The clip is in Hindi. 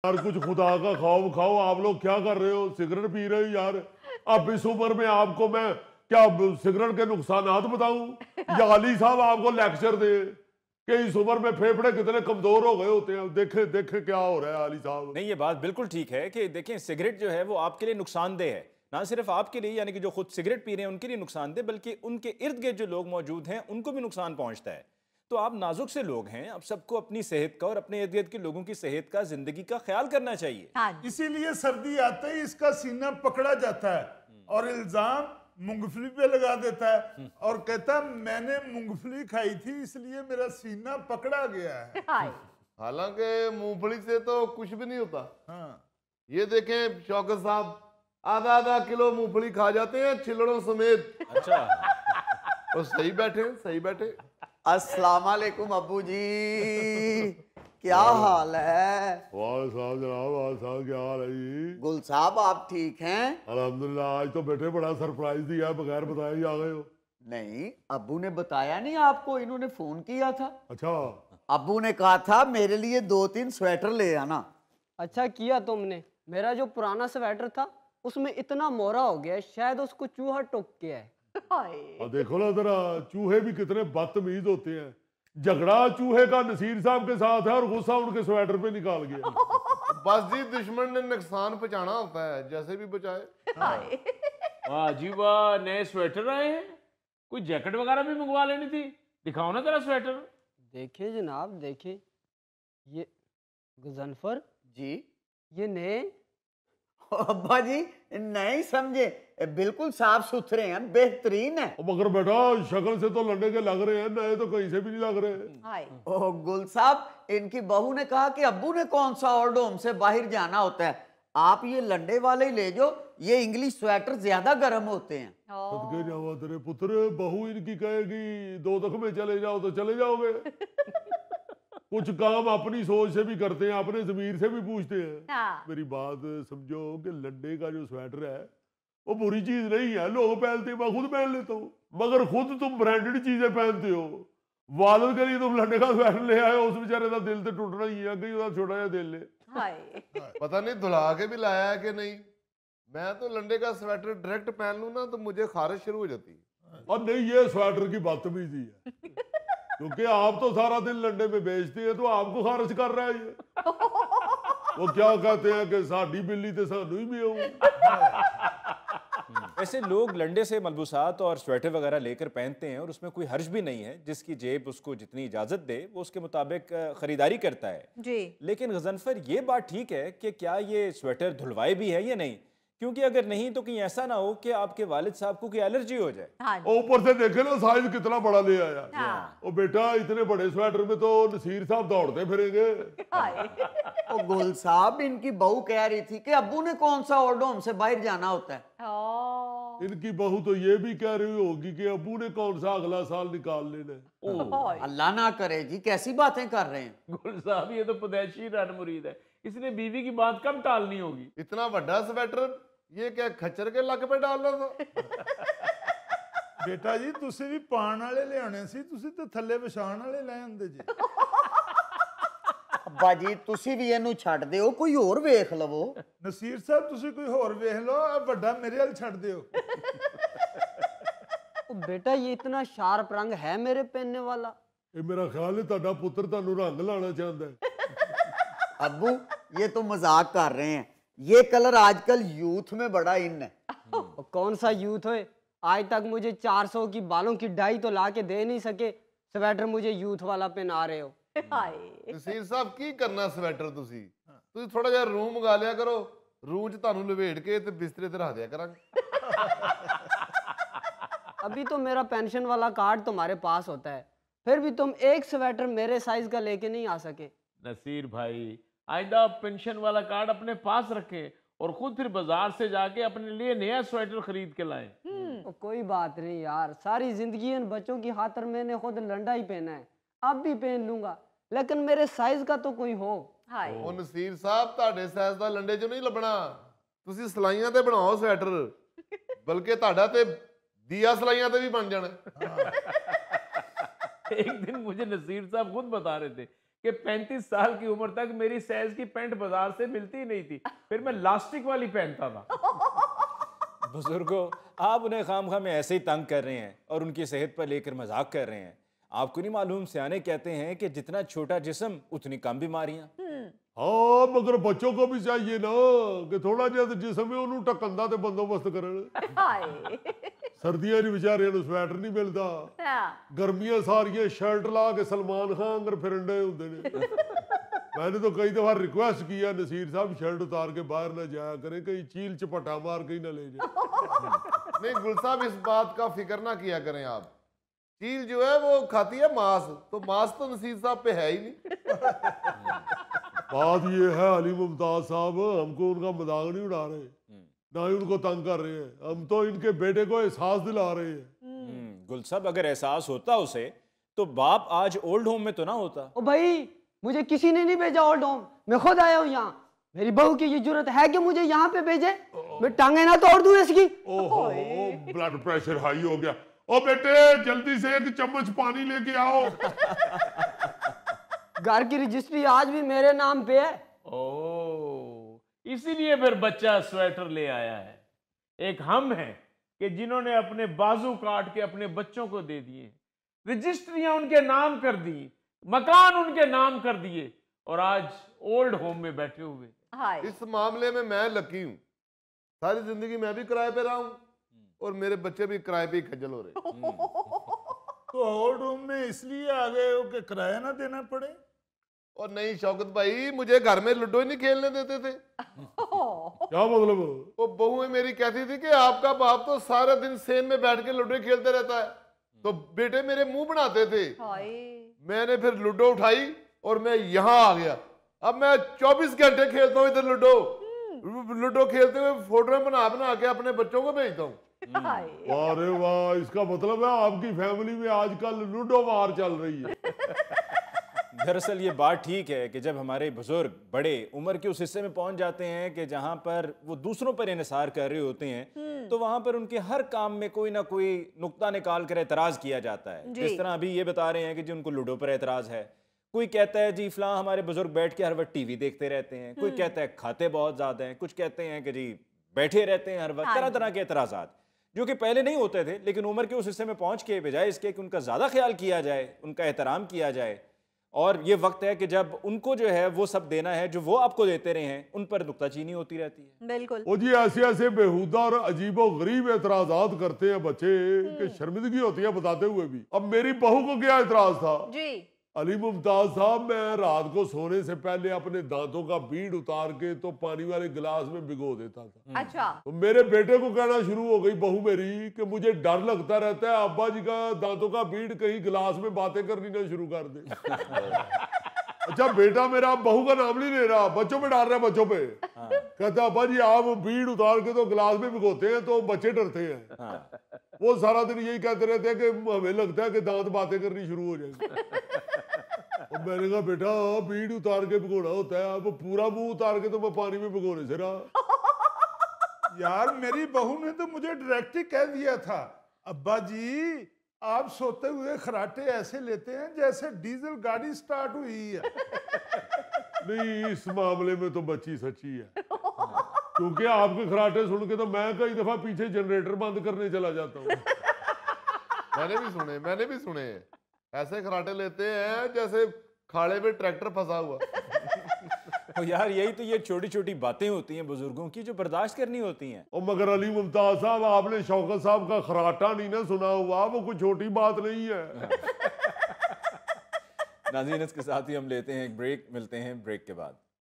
यार कुछ खुदा का खाओ खाओ, आप लोग क्या कर रहे हो? सिगरेट पी रहे हो यार? अब इस उम्र में आपको मैं क्या सिगरेट के नुकसानात बताऊं, या अली साहब आपको लेक्चर दे कि इस उम्र में फेफड़े कितने कमजोर हो गए होते हैं? देखे देखे क्या हो रहा है अली साहब। नहीं, ये बात बिल्कुल ठीक है कि देखें, सिगरेट जो है वो आपके लिए नुकसानदेह है। ना सिर्फ आपके लिए, यानी कि जो खुद सिगरेट पी रहे हैं उनके लिए नुकसानदेह, बल्कि उनके इर्द गिर्द जो लोग मौजूद हैं उनको भी नुकसान पहुंचता है। तो आप नाजुक से लोग हैं, आप सबको अपनी सेहत का और अपने इर्द गिर्द के लोगों की सेहत का, जिंदगी का ख्याल करना चाहिए। हाँ जी। इसीलिए सर्दी आते ही इसका सीना पकड़ा जाता है और इल्जाम मूंगफली पे लगा देता है और कहता है मैंने मूंगफली खाई थी इसलिए मेरा सीना पकड़ा गया है। हाय। हालांकि मूंगफली से तो कुछ भी नहीं होता। हाँ। ये देखें शौकत साहब, आधा आधा किलो मूंगफली खा जाते हैं छिलड़ों समेत। अच्छा। और सही बैठे, सही बैठे। अस्सलाम वालेकुम अब्बू जी, क्या हाल है? वाह साहब जनाब, वाह साहब क्या हाल है जी? गुल साहब आप ठीक हैं? अल्हम्दुलिल्लाह, आज तो बेटे बड़ा सरप्राइज दिया, बगैर बताए ही आ गए हो। नहीं, अब्बू ने बताया नहीं आपको, इन्होंने फोन किया था। अच्छा, अब्बू ने कहा था मेरे लिए 2-3 स्वेटर ले आना। अच्छा किया तुमने। मेरा जो पुराना स्वेटर था उसमें इतना मोरा हो गया है, शायद उसको चूहा टोक गया है। हाय। और देखो ना जरा, चूहे भी कितने बदतमीज होते हैं। झगड़ा चूहे का नसीर साहब के साथ है और गुस्सा उनके स्वेटर पे निकाल गया। बस जी, दुश्मन ने नुकसान पहुंचाना होता है, जैसे भी बचाए। हाय। वाह जी वाह, नए स्वेटर आए हैं। कोई जैकेट वगैरह भी मंगवा लेनी थी। दिखाओ ना तेरा स्वेटर। देखिए जनाब, देखिए ये गजनफर, जी ये नए। अब्बा जी नहीं समझे, बिल्कुल साफ सुथरे हैं, बेहतरीन है। मगर बेटा शक्ल से तो लड़ने के लग रहे हैं, नए तो कहीं से भी नहीं लग रहे। हाय। ओ गुल साहब, इनकी बहू ने कहा कि अब्बू ने कौन सा और होम से बाहर जाना होता है, आप ये लंडे वाले ही ले जाओ, ये इंग्लिश स्वेटर ज्यादा गर्म होते हैं। सदके जावा तेरे पुत्र, बहू इनकी कहेगी दो दख में चले जाओ तो चले जाओगे। कुछ काम अपनी सोच से भी करते हैं, अपने जमीर से भी पूछते हैं। हाँ। मेरी बात समझो कि लंडे का जो स्वेटर है वो बुरी चीज नहीं है, लोग पहनते हैं, मैं खुद पहन लेता हूँ। मगर खुद तुम ब्रांडेड चीजें पहनते हो, वालद के लिए तुम लंडे का स्वेटर ले आए हो, उस बेचारे का दिल तो टूटना ही है, कहीं उसका छोटा सा दिल ले। हाय। पता नहीं धुला के भी लाया है कि नहीं। मैं तो लंडे का स्वेटर डायरेक्ट पहन लूं ना तो मुझे खारिश शुरू हो जाती है। और नहीं, ये स्वेटर की बदतमीजी है, क्योंकि आप तो सारा दिन लंडे में बेचते हैं, तो आपको खारिज कर रहा है ये। वो क्या कहते हैं कि साडी बिल्ली तो सानू ही भी वैसे लोग लंडे से मलबूसात और स्वेटर वगैरह लेकर पहनते हैं और उसमें कोई हर्ज भी नहीं है। जिसकी जेब उसको जितनी इजाज़त दे वो उसके मुताबिक ख़रीदारी करता है। जी। लेकिन गजनफर, ये बात ठीक है कि क्या ये स्वेटर धुलवाए भी है या नहीं? क्योंकि अगर नहीं तो कहीं ऐसा ना हो कि आपके वालिद साहब को कोई एलर्जी हो जाए। हाँ जी। ऊपर से देखे ना साइज कितना बड़ा ले आया। हाँ। ओ बेटा, इतने बड़े स्वेटर में तो नसीर साहब दौड़ते फिरेंगे। हाय। ओ गुल साहब, इनकी बहू कह रही थी कि अब्बू ने कौन सा और होम से बाहर जाना होता है। ओ। इनकी बहू तो ये भी कह रही होगी कि अबू ने कौन सा अगला साल निकाल लेना। हाय। अल्लाह ना करे जी, कैसी बातें कर रहे हैं। गुल साहब, ये तो पैदाइशी रन मुरीद है। इसने बीवी की बात कब टालनी होगी। इतना बड़ा स्वेटर ये क्या खच्चर के लक पे डालना था। बेटा जी ਤੁਸੀਂ ਵੀ ਪਾਣ ਵਾਲੇ ਲਿਆਉਣੇ ਸੀ, ਤੁਸੀਂ ਤੇ ਥੱਲੇ ਵਿਛਾਣ ਵਾਲੇ ਲੈ ਆਂਦੇ ਜੀ। अब्बा जी तुसी भी ਇਹਨੂੰ ਛੱਡ ਦਿਓ, ਕੋਈ ਹੋਰ ਵੇਖ ਲਵੋ। ਨਸੀਰ ਸਾਹਿਬ ਤੁਸੀਂ ਕੋਈ ਹੋਰ ਵੇਖ ਲਓ, ਆ ਵੱਡਾ ਮੇਰੇ ਵੱਲ ਛੱਡ ਦਿਓ। ओ बेटा, ये इतना शार्प रंग है मेरे पहनने वाला। ਇਹ ਮੇਰਾ ਖਿਆਲ ਹੈ ਤੁਹਾਡਾ ਪੁੱਤਰ ਤੁਹਾਨੂੰ ਰੰਗ ਲਾਣਾ ਚਾਹੁੰਦਾ ਹੈ। अब्बू ये तो मजाक कर रहे हैं, ये कलर आजकल यूथ में बड़ा इन है। और कौन सा यूथ है, आज तक मुझे 400 की बालों की डाई तो ला के दे नहीं सके, स्वेटर मुझे यूथ वाला पहना रहे हो। हाय। ਨਸੀਰ ਸਾਹਿਬ ਕੀ ਕਰਨਾ ਸਵੈਟਰ ਤੁਸੀਂ ਥੋੜਾ ਜਿਹਾ ਰੂਮ ਮੰਗਾ ਲਿਆ ਕਰੋ, ਰੂਮ 'ਚ ਤੁਹਾਨੂੰ ਲਵੇੜ ਕੇ ਤੇ ਬਿਸਤਰੇ ਤੇ ਰੱਖ ਦਿਆ ਕਰਾਂਗੇ। अभी तो मेरा पेंशन वाला कार्ड तुम्हारे पास होता है, फिर भी तुम एक स्वेटर मेरे साइज का लेके नहीं आ सके। नसीर भाई, आइंदा पेंशन वाला कार्ड अपने पास रखें और खुद फिर बाजार से जाके अपने लिए नया स्वेटर खरीद के लाएं। तो कोई बात नहीं यार, सारी जिंदगी इन बच्चों की खातिर मैंने खुद लंडा ही पहना है, अब भी पहन लूंगा, लेकिन मेरे साइज का तो कोई हो। हाय। ਉਹ ਨਸੀਰ ਸਾਹਿਬ ਤੁਹਾਡੇ ਸਾਈਜ਼ ਦਾ ਲੰਡੇ 'ਚ ਨਹੀਂ ਲੱਭਣਾ, ਤੁਸੀਂ ਸਲਾਈਆਂ ਤੇ ਬਣਾਓ ਸਵੈਟਰ, ਬਲਕਿ ਤੁਹਾਡਾ ਤੇ ਦੀਆ ਸਲਾਈਆਂ ਤੇ ਵੀ ਬਣ ਜਾਣਾ। एक दिन मुझे नसीर साहब खुद बता रहे थे कि 35 साल की उम्र तक मेरी साइज की पैंट बाजार से मिलती ही नहीं थी, फिर मैं लास्टिक वाली पहनता था। बुजुर्गों, आप उन्हें खामखा में ऐसे ही तंग कर रहे हैं और उनकी सेहत पर लेकर मजाक कर रहे हैं। आपको नहीं मालूम, सियाने कहते हैं कि जितना छोटा जिस्म उतनी कम बीमारियां। हाँ, मगर बच्चों को भी चाहिए ना कि थोड़ा जिहा जिसम है ਉਹਨੂੰ ਢੱਕਣ ਦਾ ਤੇ ਬੰਦੋਬਸਤ ਕਰਨ। ਹਾਏ ਸਰਦੀਆਂ ਦੀ ਵਿਚਾਰਿਆਂ ਨੂੰ ਸਵੈਟਰ ਨਹੀਂ ਮਿਲਦਾ, ਹਾਂ ਗਰਮੀਆਂ ਸਾਰੀਆਂ ਸ਼ਰਟ ਲਾ ਕੇ ਸਲਮਾਨ ਖਾਨ ਅੰਦਰ ਫਿਰਨ ਦੇ ਹੁੰਦੇ ਨੇ। मैंने तो कई दफा रिक्वेस्ट किया नसीर साहब शर्ट उतार के बाहर ना जाया करें, कहीं चील चपटा मार के ही ना ले जाए। नहीं गुल साहब, इस बात का फिक्र ना किया करें आप। चील जो है वो खाती है मांस, तो मांस तो नसीर साहब पे है ही नहीं। बात ये है अली मुमताज साहब, हमको उनका मजाक नहीं उड़ा रहे, ना ही उनको तंग कर रहे हैं, हम तो इनके बेटे को एहसास दिला रहे हैं। गुल साहब, अगर एहसास होता उसे तो बाप आज ओल्ड होम में तो ना होता। ओ भाई, मुझे किसी ने नहीं भेजा ओल्ड होम, मैं खुद आया हूँ यहाँ। मेरी बहू की ये जरूरत है कि मुझे यहाँ पे भेजे? मैं टांगे ना तोड़ दूं इसकी। ओहो, ब्लड प्रेशर हाई हो गया। ओ बेटे, जल्दी से एक चम्मच पानी लेके आओ। घर की रजिस्ट्री आज भी मेरे नाम पे है। ओ, इसीलिए फिर बच्चा स्वेटर ले आया है। एक हम हैं कि जिन्होंने अपने बाजू काट के अपने बच्चों को दे दिए, रजिस्ट्रियां उनके नाम कर दी, मकान उनके नाम कर दिए, और आज ओल्ड होम में बैठे हुए। हाय इस मामले में मैं लकी हूँ, सारी जिंदगी मैं भी किराए पे रहा हूँ और मेरे बच्चे भी किराए पे ही खज्जल हो रहे। तो ओल्ड होम में इसलिए आ गए हो कि किराया ना देना पड़े? और नहीं शौकत भाई, मुझे घर में लूडो ही नहीं खेलने देते थे। क्या मतलब? वो बहू मेरी कहती थी कि आपका बाप तो सारा दिन सेन में बैठ के लूडो खेलते रहता है, तो बेटे मेरे मुंह बनाते थे। हाय मैंने फिर लूडो उठाई और मैं यहाँ आ गया। अब मैं 24 घंटे खेलता हूँ इधर लूडो। लूडो खेलते हुए फोटो बना बना के अपने बच्चों को भेजता हूँ। हाय अरे वाह, इसका मतलब है आपकी फैमिली में आजकल लूडो वार चल रही है। दरअसल ये बात ठीक है कि जब हमारे बुजुर्ग बड़े उम्र के उस हिस्से में पहुंच जाते हैं कि जहां पर वो दूसरों पर इन्हिसार कर रहे होते हैं, तो वहां पर उनके हर काम में कोई ना कोई नुक्ता निकाल कर एतराज किया जाता है। जी। जिस तरह अभी ये बता रहे हैं कि जी उनको लूडो पर एतराज है, कोई कहता है जी फलां हमारे बुजुर्ग बैठ के हर वक्त टीवी देखते रहते हैं, कोई कहता है खाते बहुत ज्यादा हैं, कुछ कहते हैं कि जी बैठे रहते हैं हर वक्त। हाँ तरह जी। तरह के एतराजात जो कि पहले नहीं होते थे, लेकिन उम्र के उस हिस्से में पहुंच के बजाय इसके कि उनका ज्यादा ख्याल किया जाए, उनका एहतराम किया जाए, और ये वक्त है कि जब उनको जो है वो सब देना है जो वो आपको देते रहे हैं, उन पर नुक्ताचीनी होती रहती है। बिल्कुल वो जी ऐसे ऐसे बेहुदा और अजीबो गरीब एतराजात करते हैं बच्चे कि शर्मिंदगी होती है बताते हुए भी। अब मेरी बहू को क्या एतराज था? जी अली मुमताज साहब, मैं रात को सोने से पहले अपने दांतों का बीड़ उतार के तो पानी वाले गिलास में भिगो देता था। अच्छा तो मेरे बेटे को कहना शुरू हो गई बहू मेरी कि मुझे डर लगता रहता है अब्बा जी का दांतों का बीड़ कहीं गिलास में बातें करनी ना शुरू कर दे। अच्छा बेटा मेरा बहू का नाम नहीं ले रहा, बच्चों पे डाल रहा है, बच्चों पे। कहता अब्बा जी आप बीड़ उतार के तो गिलास में भिगोते हैं तो बच्चे डरते हैं। वो सारा दिन यही कहते रहते हैं कि हमें लगता है कि दांत बातें करनी शुरू हो जाएंगे। और मैंने कहा बेटा बीड़ उतार के भिगोना होता है, अब पूरा मुंह उतार के तो मैं पानी में भिगोने से रहा। यार मेरी बहू ने तो मुझे डायरेक्ट ही कह दिया था, अब्बा जी आप सोते हुए खराटे ऐसे लेते हैं जैसे डीजल गाड़ी स्टार्ट हुई है। नहीं, इस मामले में तो बच्ची सच्ची है, क्योंकि आपके खराटे सुन के तो मैं कई दफा पीछे जनरेटर बंद करने चला जाता हूँ। मैंने भी सुने ऐसे खराटे लेते हैं जैसे खाड़े में ट्रैक्टर फंसा हुआ। तो यार यही तो ये छोटी छोटी बातें होती हैं बुजुर्गों की जो बर्दाश्त करनी होती हैं। और मगर अली मुमताज साहब, आपने शौकत साहब का खराटा नहीं ना सुना हुआ, वो कोई छोटी बात नहीं है। नाज़रीन, इसके साथ ही हम लेते हैं एक ब्रेक, मिलते हैं ब्रेक के बाद।